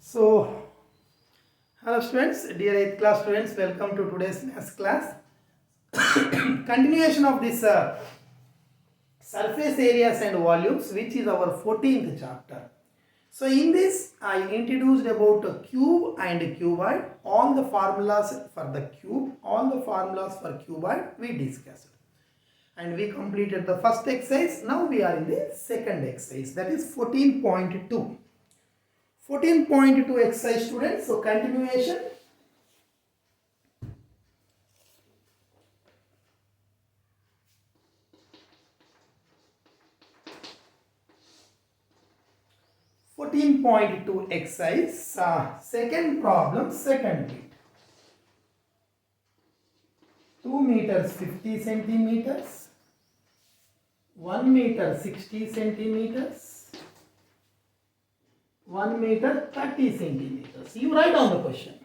So, hello students, dear 8th class students, welcome to today's maths class. Continuation of this surface areas and volumes, which is our 14th chapter. So, in this, I introduced about a cube and a cuboid, all the formulas for the cube, all the formulas for cuboid we discussed. And we completed the first exercise. Now we are in the second exercise, that is 14.2. 14.2 exercise students, so continuation. .2 exercise, second problem, second bit. 2 meters 50 centimeters, 1 meter 60 centimeters, 1 meter 30 centimeters. You write down the question.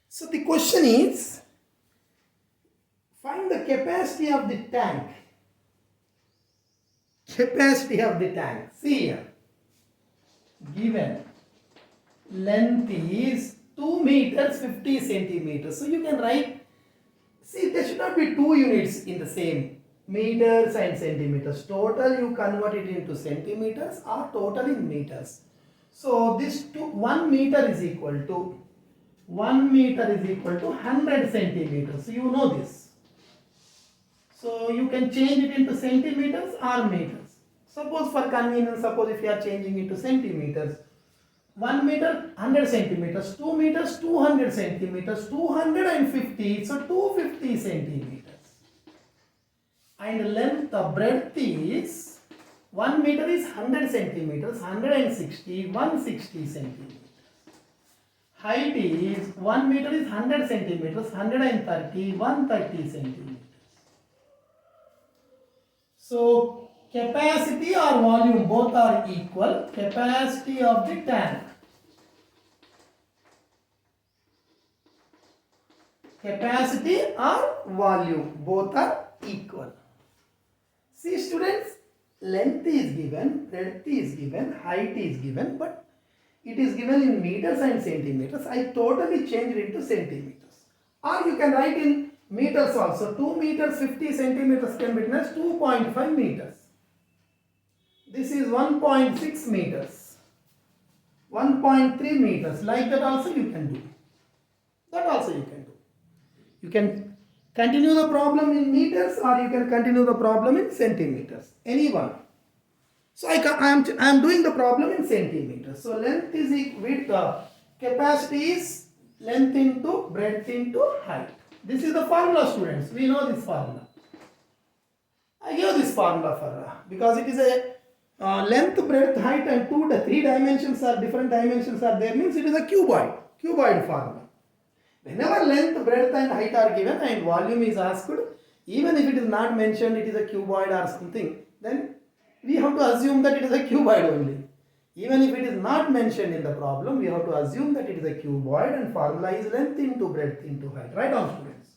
So the question is, find the capacity of the tank. Capacity of the tank. See here. Given length is 2 meters 50 centimeters. So you can write, see there should not be two units in the same, meters and centimeters. Total you convert it into centimeters or total in meters. So this 1 meter is equal to 1 meter is equal to 100 centimeters. So you know this. So you can change it into centimeters or meters. Suppose for convenience, suppose if you are changing it to centimeters, 1 meter 100 centimeters, 2 meters 200 centimeters, 250, so 250 centimeters. And length of breadth is 1 meter is 100 centimeters, 160, 160 centimeters. Height is 1 meter is 100 centimeters, 130, 130 centimeters. So capacity or volume both are equal. Capacity of the tank. Capacity or volume both are equal. See students, length is given, breadth is given, height is given, but it is given in meters and centimeters. I totally changed it into centimeters. Or you can write in meters also. 2 meters 50 centimeters can be written as 2.5 meters. This is 1.6 meters. 1.3 meters. Like that also you can do. That also you can do. You can continue the problem in meters or you can continue the problem in centimeters. Any one. So I am doing the problem in centimeters. So length is width, capacity is length into breadth into height. This is the formula students. We know this formula. I give this formula for because it is a length, breadth, height and three dimensions are different dimensions are there, means it is a cuboid. Cuboid formula. Whenever length, breadth and height are given and volume is asked, even if it is not mentioned it is a cuboid or something, then we have to assume that it is a cuboid only. Even if it is not mentioned in the problem, we have to assume that it is a cuboid and formula is length into breadth into height. Write down students.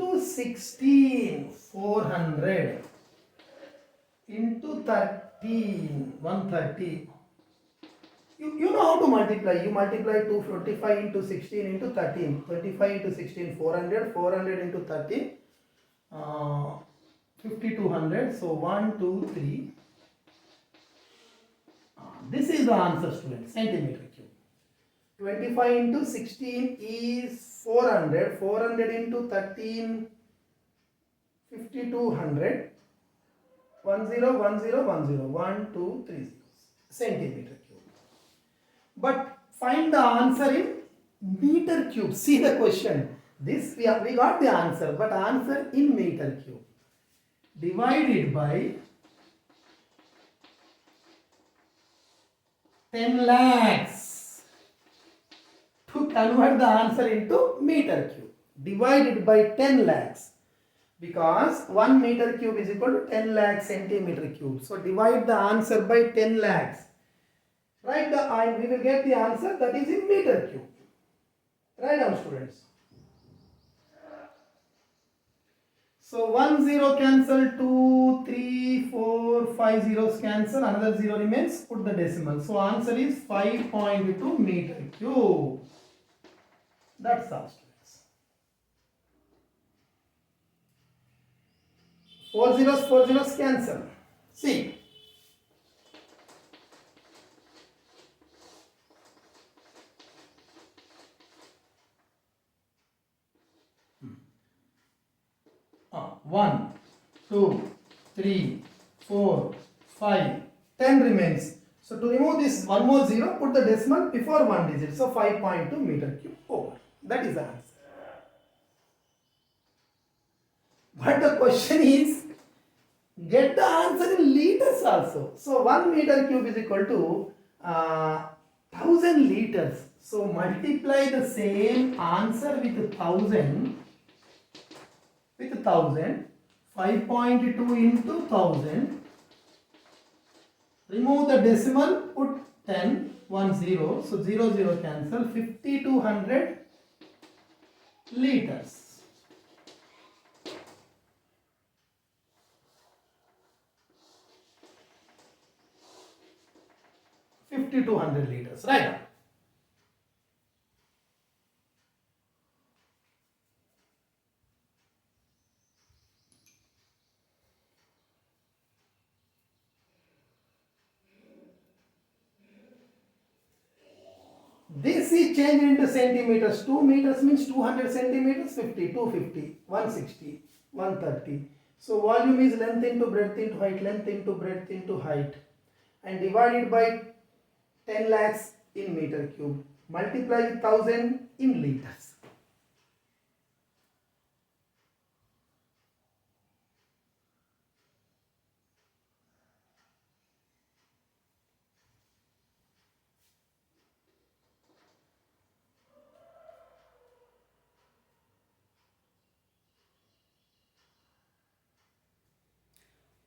into 16, 400 into 13, 130. You know how to multiply. You multiply 225 into 16 into 13. 25 into 16, 400. 400 into 13, 5200. So 1, 2, 3. This is the answer students. Centimeter cube. 25 into 16 is 400. 400 into 13, 5200. 10, 10, 10. 1, 2, 3 zeros. Centimeter cube. But find the answer in meter cube. See the question. This we got the answer, but answer in meter cube. divided by 10 lakhs. To convert the answer into meter cube, divided by 10 lakhs, because 1 meter cube is equal to 10 lakh centimeter cube. So divide the answer by 10 lakhs. Write the, and we will get the answer that is in meter cube. Write down, students. So 1 0 cancel, 2, 3, 4, 5 zeros cancel, another 0 remains, put the decimal. So answer is 5.2 meter cube. That's all, students. 4 zeros cancel. See. One, 2, 3, 4, 5, 10 remains. So to remove this one more 0, put the decimal before one digit. So 5.2 meter cube over. That is the answer. But the question is, get the answer in liters also. So 1 meter cube is equal to 1000 liters. So multiply the same answer with 1000. With 1000, 5.2 into 1000. Remove the decimal, put 10, 1 0. So 0 0 cancel. 5200 liters. 5200 liters, right? This is changed into centimeters. 2 meters means 200 centimeters, 50, 250, 160, 130. So volume is length into breadth into height, length into breadth into height, and divided by 10 lakhs in meter cube. Multiply with 1000 in liters.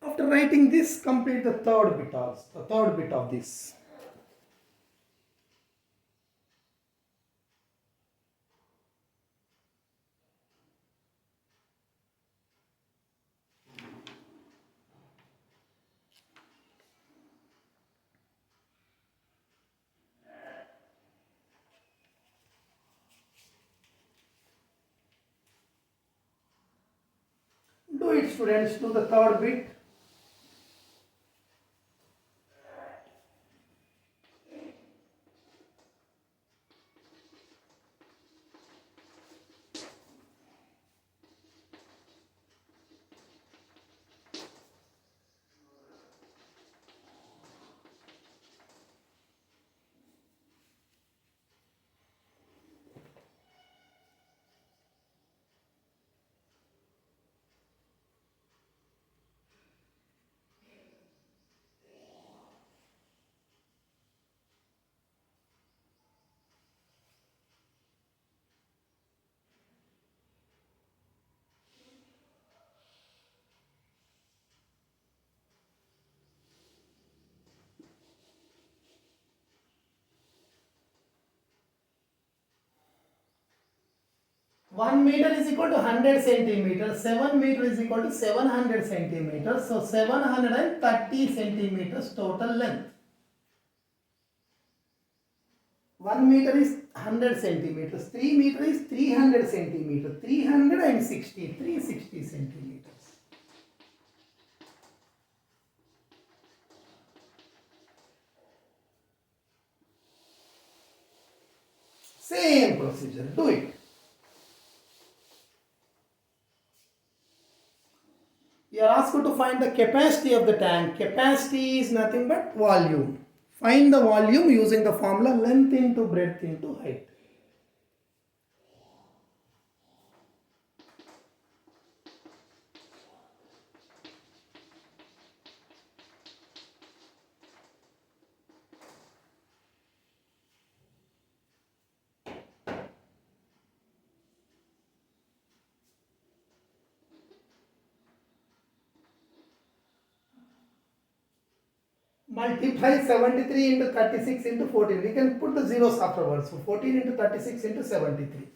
After writing this, complete the third bit of this. Do it, students, do the third bit. One meter is equal to 100 centimeters. 7 meter is equal to 700 centimeters. So 730 centimeters total length. 1 meter is 100 centimeters. 3 meter is 300 centimeters. 360 centimeters. Same procedure. Do it. You are asked to find the capacity of the tank. Capacity is nothing but volume. Find the volume using the formula length into breadth into height. multiply 73 into 36 into 14. We can put the zeros afterwards. So 14 into 36 into 73.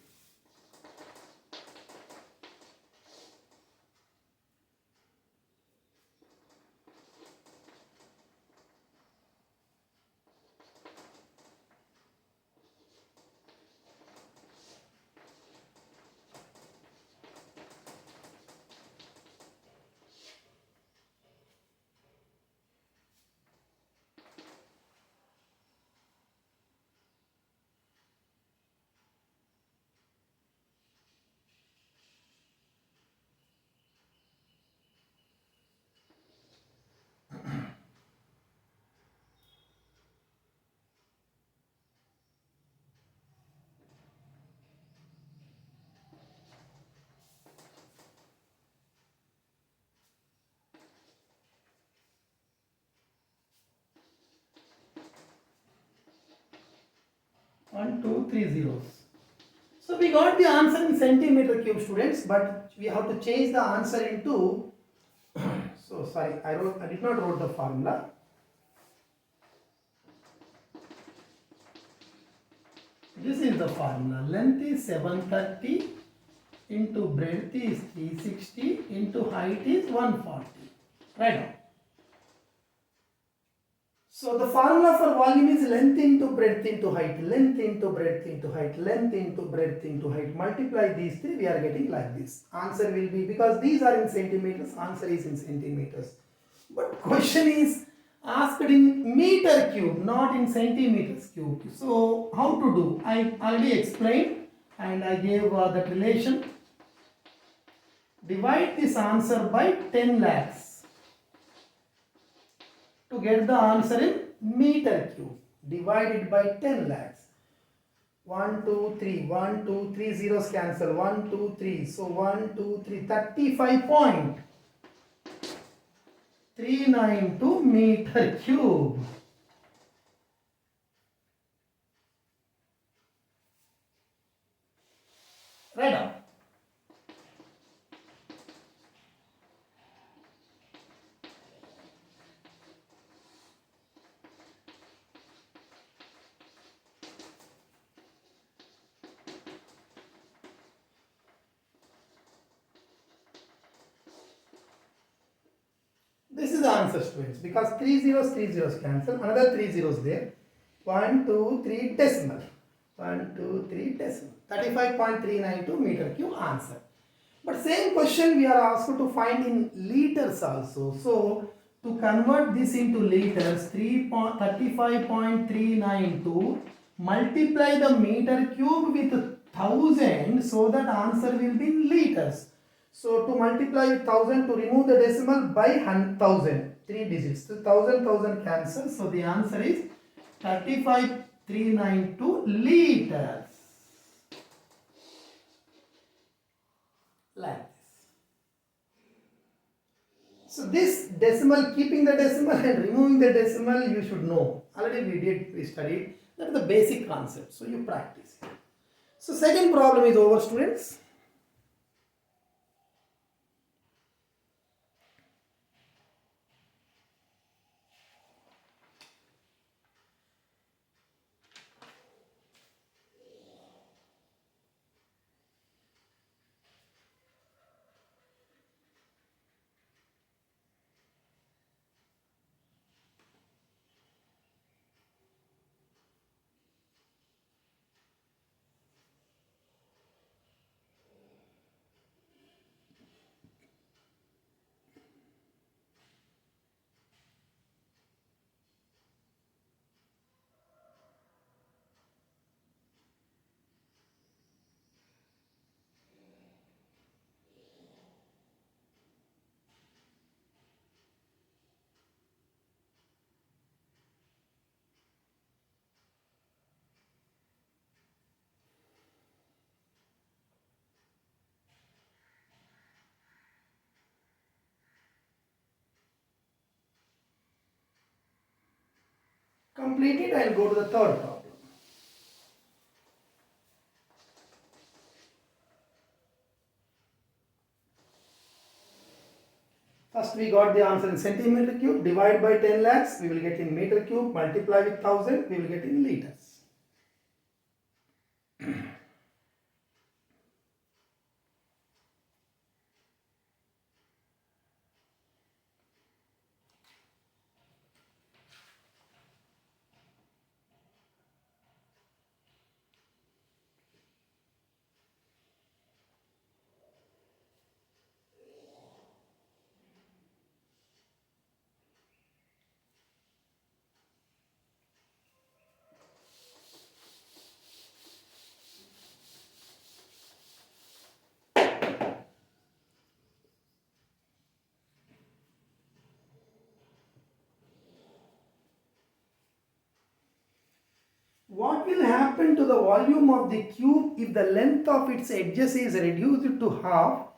One, two, three zeros. So we got the answer in centimeter cube, students, but we have to change the answer into. So sorry, I did not wrote the formula. This is the formula. Length is 730 into breadth is 360 into height is 140. Right now. So the formula for volume is length into breadth into height, length into breadth into height, length into breadth into height. Multiply these three, we are getting like this. Answer will be, because these are in centimeters, answer is in centimeters. But question is asked in meter cube, not in centimeters cube. So how to do? I already explained and I gave that relation. Divide this answer by 10 lakhs. To get the answer in meter cube, divided by 10 lakhs. 1, 2, 3, 1, 2, 3 zeros cancel, 1, 2, 3. So 1, 2, 3, 35.392 meter cube. Right up. This is the answer, students, because 3 zeros cancel, another 3 zeros there. 1, 2, 3 decimal. 1, 2, 3 decimal. 35.392 meter cube answer. But same question we are asked to find in liters also. So to convert this into liters, 35.392 multiply the meter cube with 1000, so that answer will be in liters. So to multiply with 1000, to remove the decimal by 1000, 3 digits. So 1000 cancel. So the answer is 35.392 liters. Like this. So this decimal, keeping the decimal and removing the decimal, you should know. Already we studied. That is the basic concept. So you practice. So second problem is over, students. Complete it and go to the third problem. First we got the answer in centimeter cube, divide by 10 lakhs, we will get in meter cube, multiply with 1000, we will get in liters. What will happen to the volume of the cube if the length of its edges is reduced to half?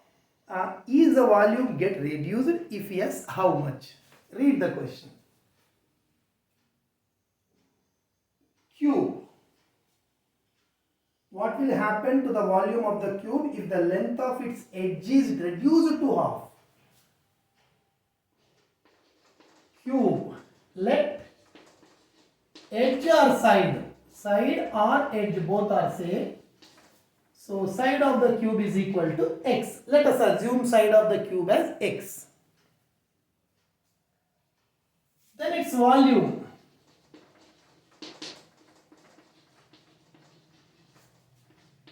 Is the volume get reduced? If yes, how much? Read the question. Cube. What will happen to the volume of the cube if the length of its edge is reduced to half? Cube. Let edge or side or edge both are same. So side of the cube is equal to x. Let us assume side of the cube as x. Then its volume.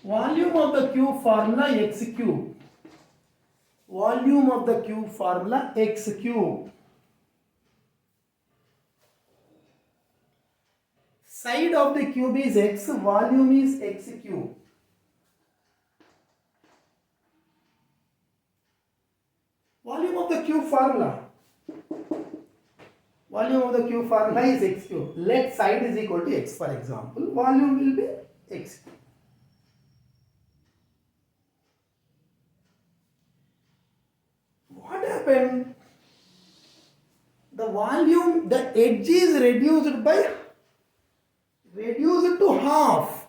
Volume of the cube formula x cube. Volume of the cube formula x cube. Side of the cube is x, volume is x cube. Volume of the cube formula. Volume of the cube formula is x cube. Let side is equal to x, for example. Volume will be x cube. What happened? The volume, the edge is reduced to half.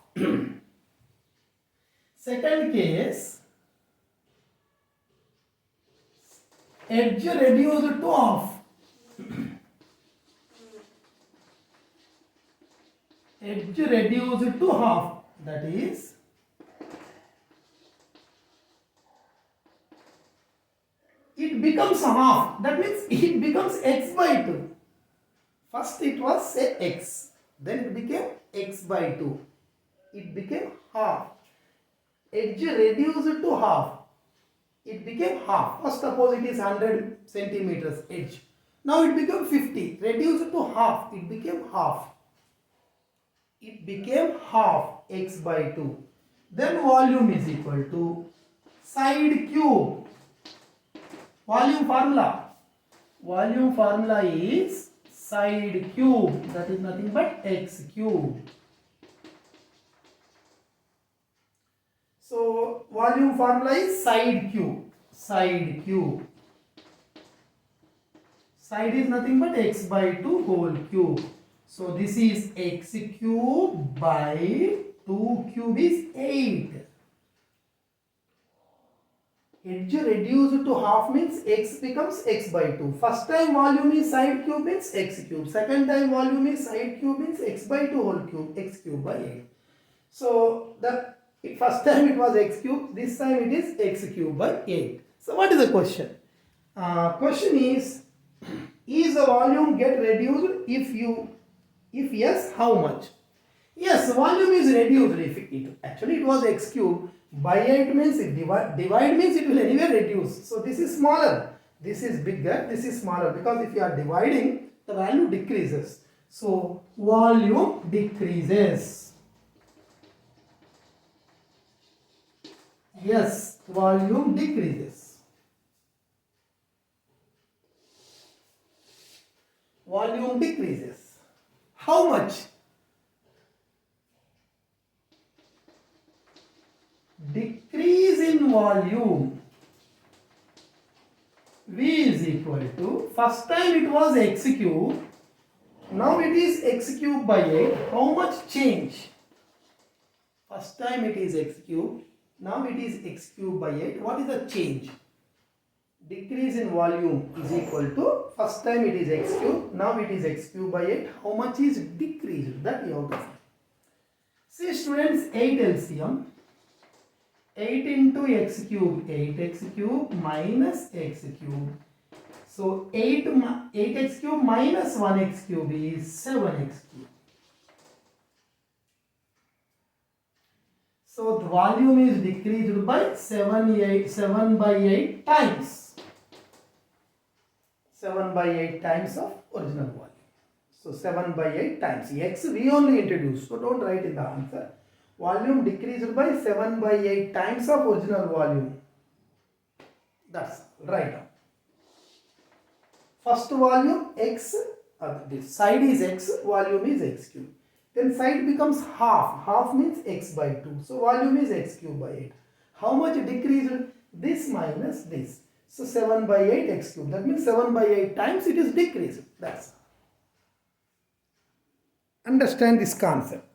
Second case, edge reduced to half. Edge reduced to half. That is, it becomes half. That means it becomes x by 2. First it was say x. Then it became x by 2. It became half. Edge reduced to half. It became half. First suppose it is 100 centimeters edge. Now it became 50. Reduced to half. It became half. It became half x by 2. Then volume is equal to side cube. Volume formula. Volume formula is side cube. That is nothing but x cube. So volume formula is side cube. Side cube. Side is nothing but x by 2 whole cube. So this is x cube by 2 cube is 8. Edge reduced to half means x becomes x by 2. First time volume is side cube means x cube. Second time volume is side cube means x by 2 whole cube. X cube by 8. So the first time it was x cube. This time it is x cube by 8. So what is the question? Question is the volume get reduced? If yes, how much? Yes, volume is reduced. Actually it was x cube. By 8 means it divide means it will anyway reduce. So this is smaller. This is bigger. This is smaller. Because if you are dividing, the value decreases. So volume decreases. Yes, volume decreases. Volume decreases. How much? Decrease in volume. V is equal to, first time it was x cube, now it is x cube by 8. How much change? First time it is x cube, now it is x cube by 8. What is the change? decrease in volume is equal to, first time it is x cube, now it is x cube by 8. How much is decreased? That you have to find. See students, 8 LCM. 8 into x cube, 8x cube minus x cube. So 8x cube minus 1x cube is 7x cube. So the volume is decreased by 7 by 8 times. 7 by 8 times of original volume. So 7 by 8 times. X we only introduced, so don't write in the answer. Volume decreased by 7 by 8 times of original volume. That's right now. First volume x, this side is x, volume is x cube. Then side becomes half. Half means x by 2. So volume is x cube by 8. How much decreased? This minus this. So 7 by 8 x cube. That means 7 by 8 times it is decreased. That's all. Understand this concept.